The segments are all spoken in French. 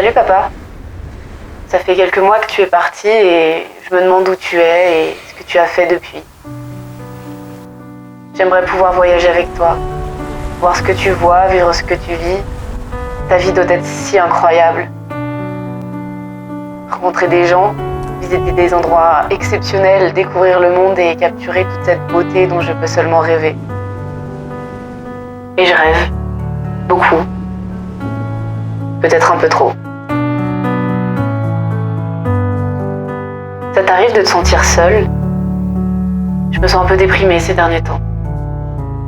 Salut papa. Ça fait quelques mois que tu es parti et je me demande où tu es et ce que tu as fait depuis. J'aimerais pouvoir voyager avec toi, voir ce que tu vois, vivre ce que tu vis. Ta vie doit être si incroyable. Rencontrer des gens, visiter des endroits exceptionnels, découvrir le monde et capturer toute cette beauté dont je peux seulement rêver. Et je rêve. Beaucoup. Peut-être un peu trop. Ça t'arrive de te sentir seule? Je me sens un peu déprimée ces derniers temps.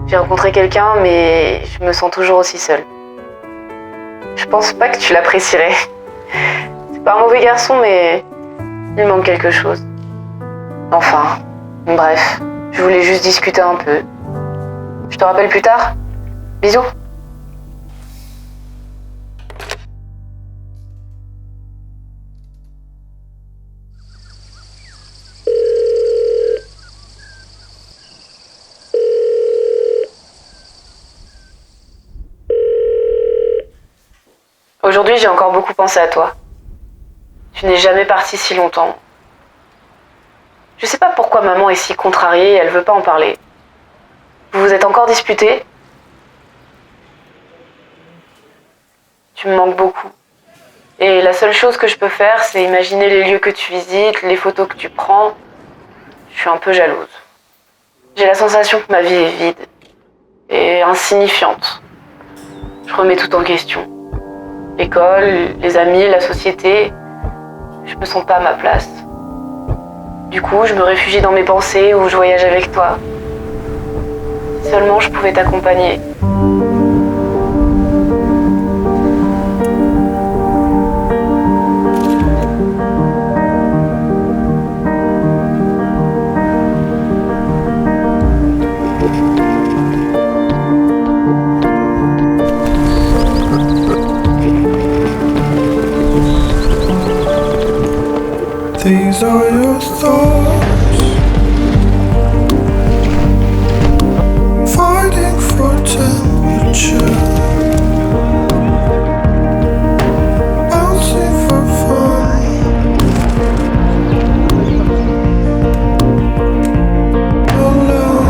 J'ai rencontré quelqu'un, mais je me sens toujours aussi seule. Je pense pas que tu l'apprécierais. C'est pas un mauvais garçon, mais il manque quelque chose. Enfin, bref, je voulais juste discuter un peu. Je te rappelle plus tard. Bisous. Aujourd'hui, j'ai encore beaucoup pensé à toi. Tu n'es jamais partie si longtemps. Je sais pas pourquoi maman est si contrariée, elle veut pas en parler. Vous vous êtes encore disputés? Tu me manques beaucoup. Et la seule chose que je peux faire, c'est imaginer les lieux que tu visites, les photos que tu prends. Je suis un peu jalouse. J'ai la sensation que ma vie est vide et insignifiante. Je remets tout en question. L'école, les amis, la société, je me sens pas à ma place. Du coup, je me réfugie dans mes pensées ou je voyage avec toi. Si seulement je pouvais t'accompagner. These are your thoughts, fighting for temperature, bouncing for fun, alone.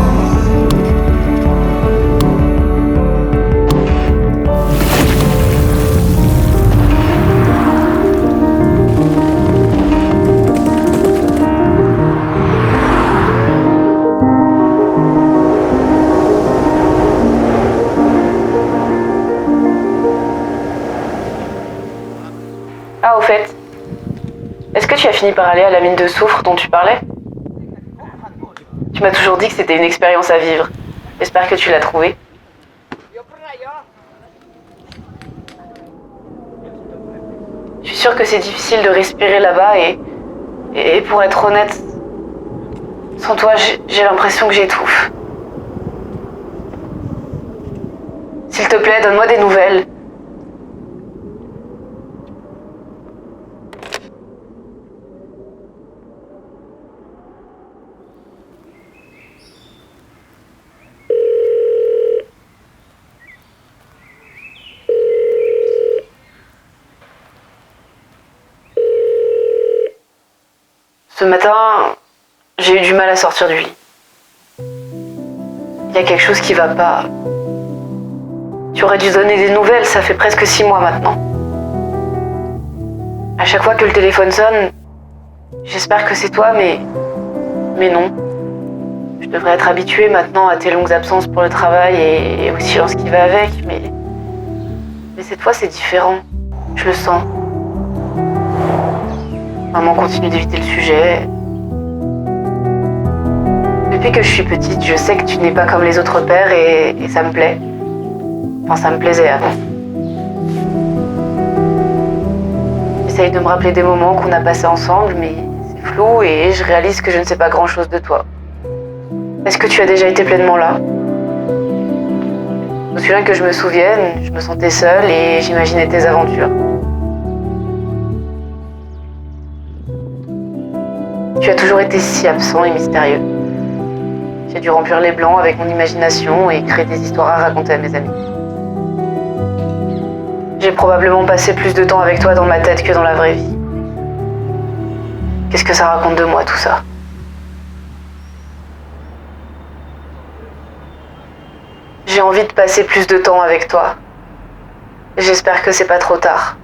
Ah, au fait, est-ce que tu as fini par aller à la mine de soufre dont tu parlais? Tu m'as toujours dit que c'était une expérience à vivre. J'espère que tu l'as trouvée. Je suis sûre que c'est difficile de respirer là-bas et pour être honnête, sans toi, j'ai l'impression que j'étouffe. S'il te plaît, donne-moi des nouvelles. Ce matin, j'ai eu du mal à sortir du lit. Il y a quelque chose qui va pas. Tu aurais dû donner des nouvelles, ça fait presque 6 mois maintenant. À chaque fois que le téléphone sonne, j'espère que c'est toi, mais non. Je devrais être habituée maintenant à tes longues absences pour le travail et au silence qui va avec, mais cette fois c'est différent. Je le sens. Maman continue d'éviter le sujet. Depuis que je suis petite, je sais que tu n'es pas comme les autres pères et ça me plaît. Enfin, ça me plaisait avant. J'essaye de me rappeler des moments qu'on a passés ensemble, mais c'est flou et je réalise que je ne sais pas grand-chose de toi. Est-ce que tu as déjà été pleinement là? Je me souviens que je me souvienne, je me sentais seule et j'imaginais tes aventures. Tu as toujours été si absent et mystérieux. J'ai dû remplir les blancs avec mon imagination et créer des histoires à raconter à mes amis. J'ai probablement passé plus de temps avec toi dans ma tête que dans la vraie vie. Qu'est-ce que ça raconte de moi, tout ça? J'ai envie de passer plus de temps avec toi. J'espère que c'est pas trop tard.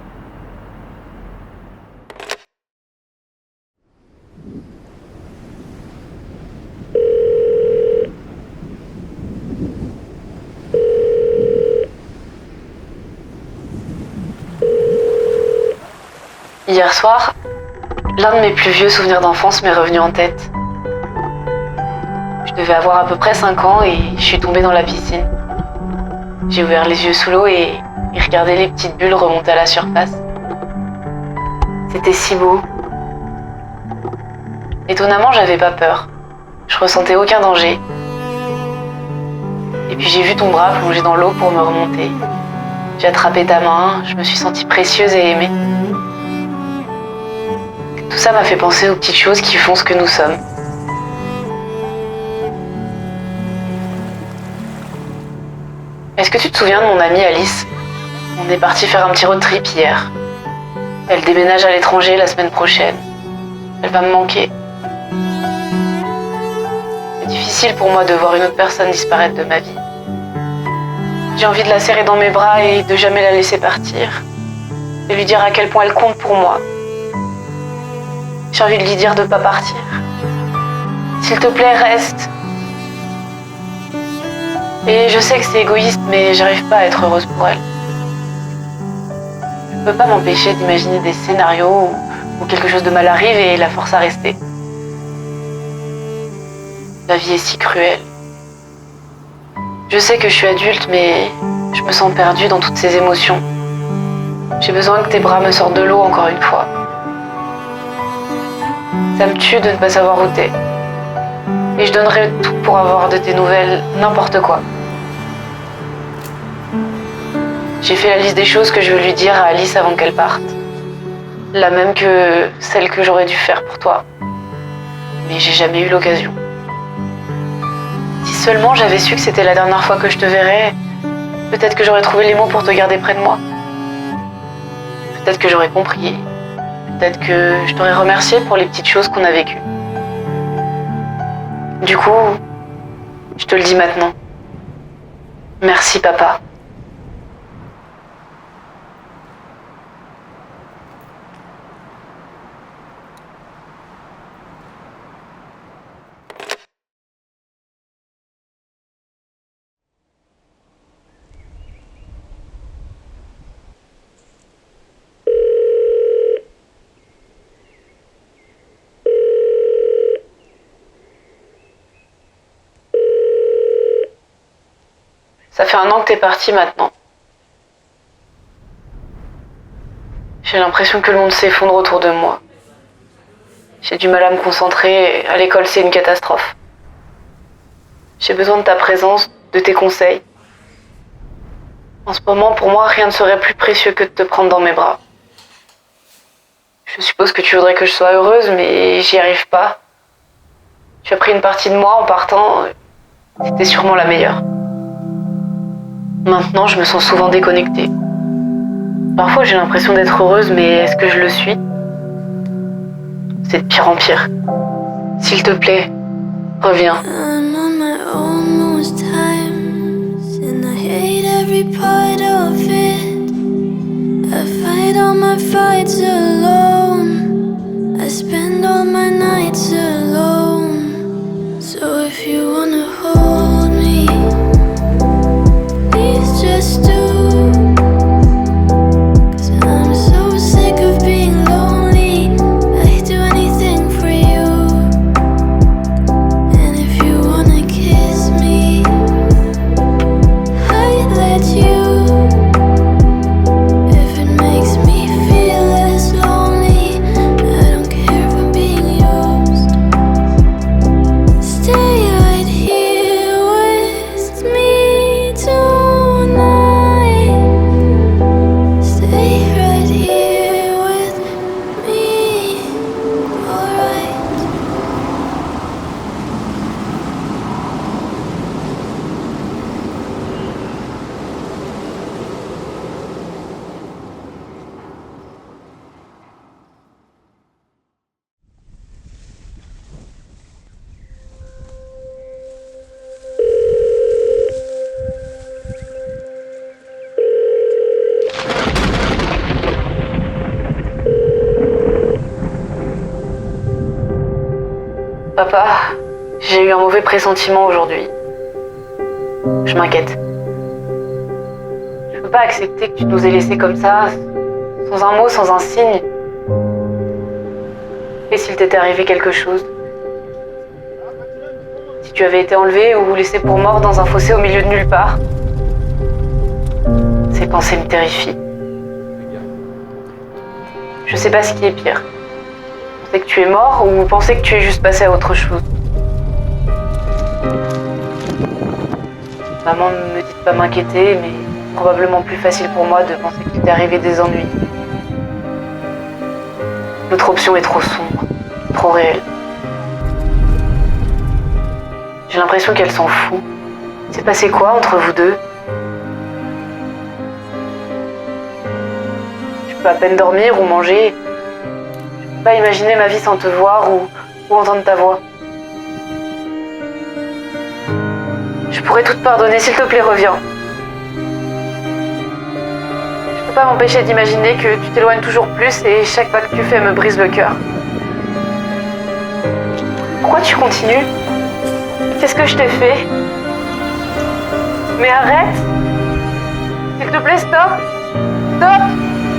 Hier soir, l'un de mes plus vieux souvenirs d'enfance m'est revenu en tête. Je devais avoir à peu près 5 ans et je suis tombée dans la piscine. J'ai ouvert les yeux sous l'eau et regardé les petites bulles remonter à la surface. C'était si beau. Étonnamment, j'avais pas peur. Je ressentais aucun danger. Et puis j'ai vu ton bras plonger dans l'eau pour me remonter. J'ai attrapé ta main, je me suis sentie précieuse et aimée. Tout ça m'a fait penser aux petites choses qui font ce que nous sommes. Est-ce que tu te souviens de mon amie Alice? On est parti faire un petit road trip hier. Elle déménage à l'étranger la semaine prochaine. Elle va me manquer. C'est difficile pour moi de voir une autre personne disparaître de ma vie. J'ai envie de la serrer dans mes bras et de jamais la laisser partir. De lui dire à quel point elle compte pour moi. J'ai envie de lui dire de ne pas partir. S'il te plaît, reste. Et je sais que c'est égoïste, mais j'arrive pas à être heureuse pour elle. Je peux pas m'empêcher d'imaginer des scénarios où quelque chose de mal arrive et la force à rester. La vie est si cruelle. Je sais que je suis adulte, mais je me sens perdue dans toutes ces émotions. J'ai besoin que tes bras me sortent de l'eau encore une fois. Ça me tue de ne pas savoir où t'es. Et je donnerais tout pour avoir de tes nouvelles, n'importe quoi. J'ai fait la liste des choses que je veux lui dire à Alice avant qu'elle parte. La même que celle que j'aurais dû faire pour toi. Mais j'ai jamais eu l'occasion. Si seulement j'avais su que c'était la dernière fois que je te verrais, peut-être que j'aurais trouvé les mots pour te garder près de moi. Peut-être que j'aurais compris. Peut-être que je t'aurais remercié pour les petites choses qu'on a vécues. Du coup, je te le dis maintenant. Merci, papa. Ça fait 1 an que t'es parti maintenant. J'ai l'impression que le monde s'effondre autour de moi. J'ai du mal à me concentrer, à l'école c'est une catastrophe. J'ai besoin de ta présence, de tes conseils. En ce moment, pour moi, rien ne serait plus précieux que de te prendre dans mes bras. Je suppose que tu voudrais que je sois heureuse, mais j'y arrive pas. Tu as pris une partie de moi en partant, c'était sûrement la meilleure. Maintenant, je me sens souvent déconnectée. Parfois, j'ai l'impression d'être heureuse, mais est-ce que je le suis? C'est de pire en pire. S'il te plaît, reviens. I'm on my own most times, and I hate every part of it. I fight all my fights alone. I spend all my nights alone. So if you wanna hold me, please just do. Lonely Papa, j'ai eu un mauvais pressentiment aujourd'hui. Je m'inquiète. Je peux pas accepter que tu nous aies laissés comme ça, sans un mot, sans un signe. Et s'il t'était arrivé quelque chose? Si tu avais été enlevé ou laissé pour mort dans un fossé au milieu de nulle part? Ces pensées me terrifient. Je sais pas ce qui est pire. Penser que tu es mort ou penser que tu es juste passé à autre chose. Maman me dit de pas m'inquiéter, mais probablement plus facile pour moi de penser qu'il t'est arrivé des ennuis. L'autre option est trop sombre, trop réelle. J'ai l'impression qu'elle s'en fout. C'est passé quoi entre vous deux? Je peux à peine dormir ou manger. Je peux pas imaginer ma vie sans te voir ou entendre ta voix. Je pourrais tout te pardonner, s'il te plaît, reviens. Je peux pas m'empêcher d'imaginer que tu t'éloignes toujours plus et chaque pas que tu fais me brise le cœur. Pourquoi tu continues? Qu'est-ce que je t'ai fait? Mais arrête! S'il te plaît, stop! Stop!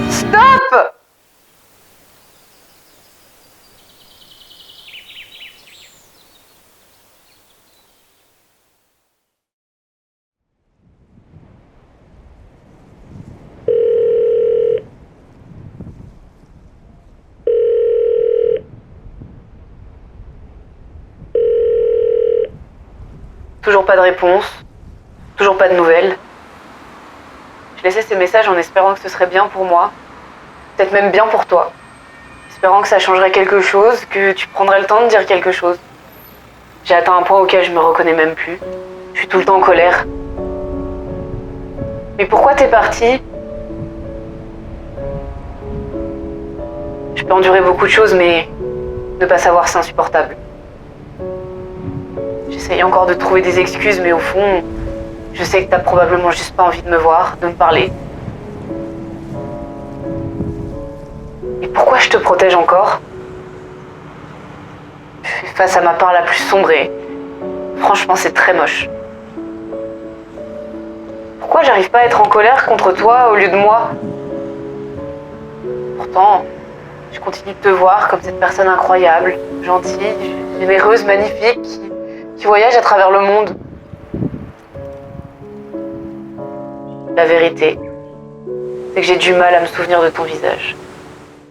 Stop! Toujours pas de réponse, toujours pas de nouvelles. Je laissais ces messages en espérant que ce serait bien pour moi, peut-être même bien pour toi. Espérant que ça changerait quelque chose, que tu prendrais le temps de dire quelque chose. J'ai atteint un point auquel je me reconnais même plus. Je suis tout le temps en colère. Mais pourquoi t'es parti? Je peux endurer beaucoup de choses, mais ne pas savoir, c'est insupportable. J'essaye encore de trouver des excuses, mais au fond, je sais que t'as probablement juste pas envie de me voir, de me parler. Et pourquoi je te protège encore? Je fais face à ma part la plus sombre et franchement, c'est très moche. Pourquoi j'arrive pas à être en colère contre toi au lieu de moi? Pourtant, je continue de te voir comme cette personne incroyable, gentille, généreuse, magnifique, qui voyage à travers le monde. La vérité, c'est que j'ai du mal à me souvenir de ton visage.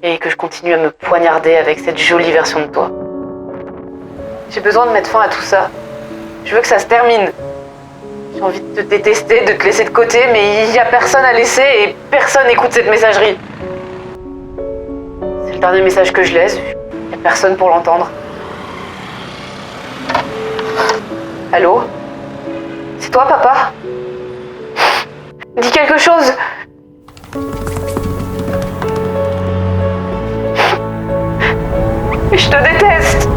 Et que je continue à me poignarder avec cette jolie version de toi. J'ai besoin de mettre fin à tout ça. Je veux que ça se termine. J'ai envie de te détester, de te laisser de côté, mais il n'y a personne à laisser et personne n'écoute cette messagerie. C'est le dernier message que je laisse, il n'y a personne pour l'entendre. Allô? C'est toi, papa? Dis quelque chose! Je te déteste!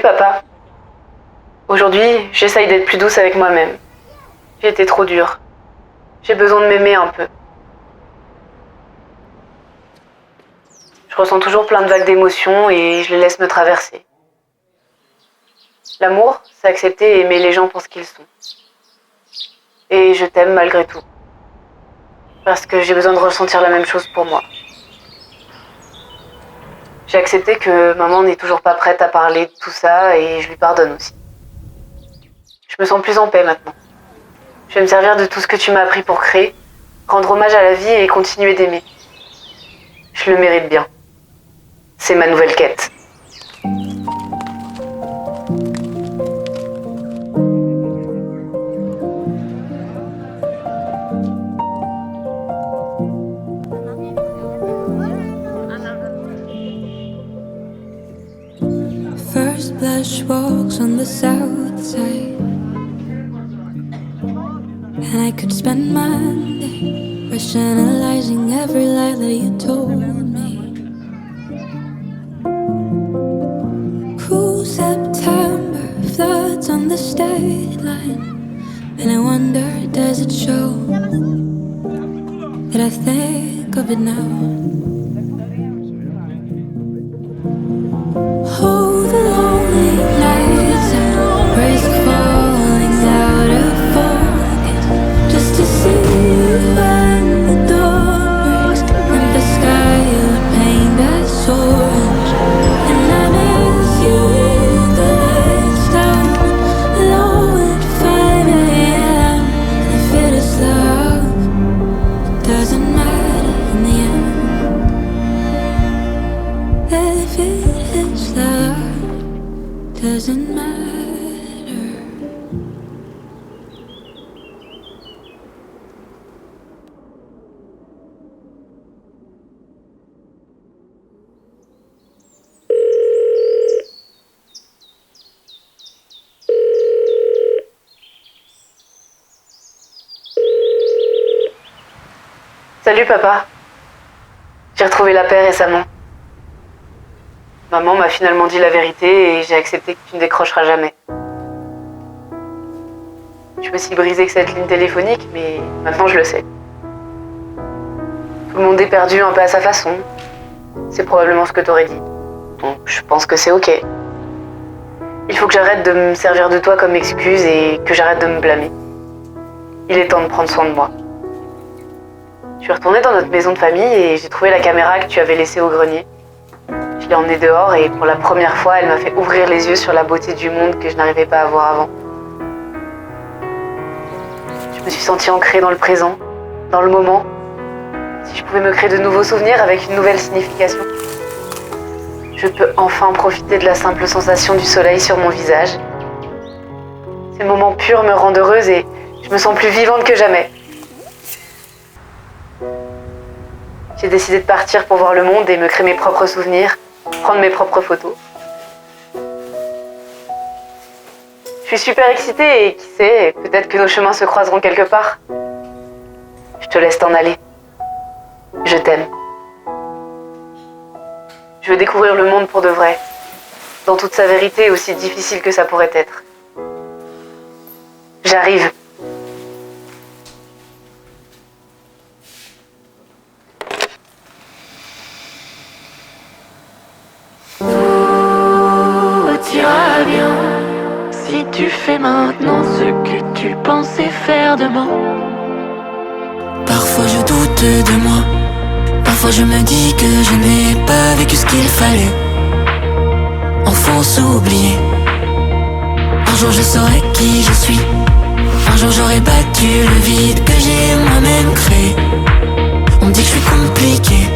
papa. Aujourd'hui, j'essaye d'être plus douce avec moi-même. J'ai été trop dure. J'ai besoin de m'aimer un peu. Je ressens toujours plein de vagues d'émotions et je les laisse me traverser. L'amour, c'est accepter et aimer les gens pour ce qu'ils sont. Et je t'aime malgré tout. Parce que j'ai besoin de ressentir la même chose pour moi. J'ai accepté que maman n'est toujours pas prête à parler de tout ça et je lui pardonne aussi. Je me sens plus en paix maintenant. Je vais me servir de tout ce que tu m'as appris pour créer, rendre hommage à la vie et continuer d'aimer. Je le mérite bien. C'est ma nouvelle quête. First blush walks on the south side, and I could spend my day rationalizing every lie that you told me. Cruel September floods on the state line, and I wonder, does it show that I think of it now? Oh, the lonely nights I risk falling out of focus just to see you when the door breaks and the sky would paint us orange. And I miss you with the lights down, low at 5 a.m. And if it is love, it doesn't matter in the end. If it is love, doesn't matter. Salut papa. J'ai retrouvé la paix récemment. Maman m'a finalement dit la vérité et j'ai accepté que tu ne décrocheras jamais. Je me suis brisée que cette ligne téléphonique, mais maintenant je le sais. Tout le monde est perdu un peu à sa façon. C'est probablement ce que t'aurais dit. Donc je pense que c'est ok. Il faut que j'arrête de me servir de toi comme excuse et que j'arrête de me blâmer. Il est temps de prendre soin de moi. Je suis retournée dans notre maison de famille et j'ai trouvé la caméra que tu avais laissée au grenier. Je l'ai emmenée dehors et pour la première fois, elle m'a fait ouvrir les yeux sur la beauté du monde que je n'arrivais pas à voir avant. Je me suis sentie ancrée dans le présent, dans le moment. Si je pouvais me créer de nouveaux souvenirs avec une nouvelle signification. Je peux enfin profiter de la simple sensation du soleil sur mon visage. Ces moments purs me rendent heureuse et je me sens plus vivante que jamais. J'ai décidé de partir pour voir le monde et me créer mes propres souvenirs, prendre mes propres photos. Je suis super excitée et qui sait, peut-être que nos chemins se croiseront quelque part. Je te laisse t'en aller. Je t'aime. Je veux découvrir le monde pour de vrai, dans toute sa vérité, aussi difficile que ça pourrait être. J'arrive. Tout ira bien si tu fais maintenant ce que tu pensais faire demain. Parfois je doute de moi, parfois je me dis que je n'ai pas vécu ce qu'il fallait. Enfance oubliée, un jour je saurai qui je suis. Un jour j'aurai battu le vide que j'ai moi-même créé. On me dit que je suis compliqué,